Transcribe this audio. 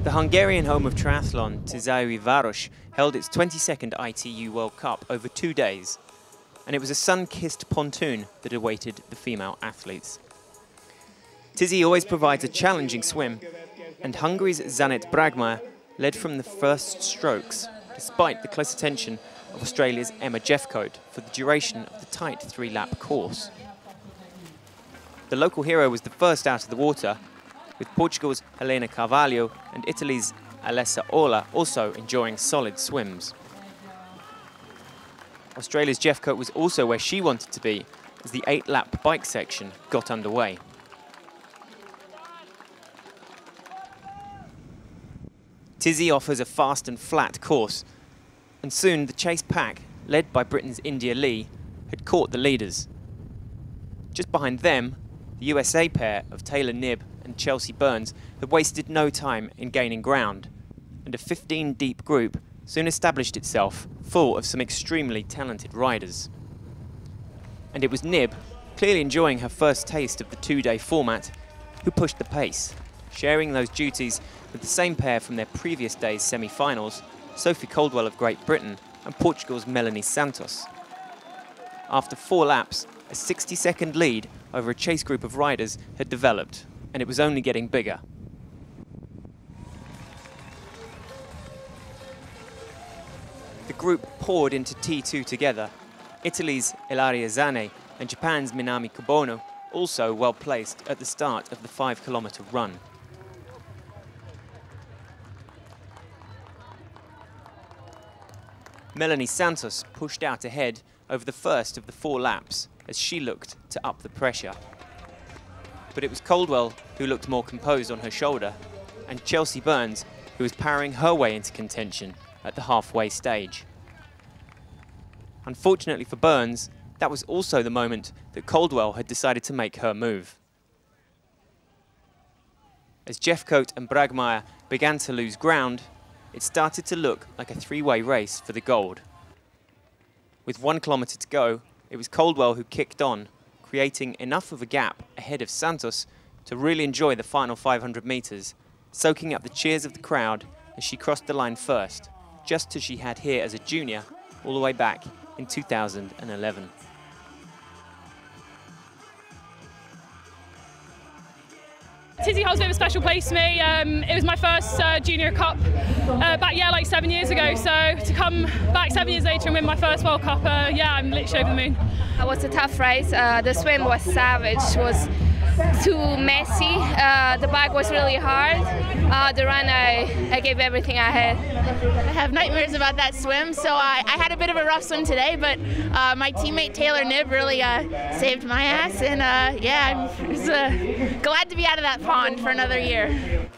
The Hungarian home of triathlon, Tiszaújváros, held its 22nd ITU World Cup over 2 days, and it was a sun-kissed pontoon that awaited the female athletes. Tizzy always provides a challenging swim, and Hungary's Zsanett Bragmeier led from the first strokes, despite the close attention of Australia's Emma Jeffcoat for the duration of the tight 3-lap course. The local hero was the first out of the water, with Portugal's Helena Carvalho and Italy's Alessa Orla also enjoying solid swims. Australia's Jeffcoat was also where she wanted to be as the 8-lap bike section got underway. Tizzy offers a fast and flat course, and soon the chase pack, led by Britain's India Lee, had caught the leaders. Just behind them, the USA pair of Taylor Knibb and Chelsea Burns had wasted no time in gaining ground, and a 15-deep group soon established itself, full of some extremely talented riders. And it was Knibb, clearly enjoying her first taste of the 2-day format, who pushed the pace, sharing those duties with the same pair from their previous day's semi-finals, Sophie Coldwell of Great Britain and Portugal's Melanie Santos. After 4 laps, a 60-second lead over a chase group of riders had developed, and it was only getting bigger. The group poured into T2 together, Italy's Ilaria Zane and Japan's Minami Kobono also well placed at the start of the 5-kilometre run. Melanie Santos pushed out ahead over the first of the 4 laps as she looked to up the pressure. But it was Coldwell who looked more composed on her shoulder, and Chelsea Burns who was powering her way into contention at the halfway stage. Unfortunately for Burns, that was also the moment that Coldwell had decided to make her move. As Jeffcoat and Bragmeier began to lose ground, it started to look like a 3-way race for the gold. With 1 kilometre to go, it was Coldwell who kicked on, creating enough of a gap ahead of Santos to really enjoy the final 500 metres, soaking up the cheers of the crowd as she crossed the line first, just as she had here as a junior, all the way back in 2011. Tizzy holds a bit of a special place to me. It was my first junior cup back, like 7 years ago. So to come back 7 years later and win my first World Cup, I'm literally over the moon. It was a tough race. The swim was savage. Was too messy. The bike was really hard. The run, I gave everything I had. I have nightmares about that swim, so I had a bit of a rough swim today, but my teammate Taylor Knibb really saved my ass, and I'm just, glad to be out of that pond for another year.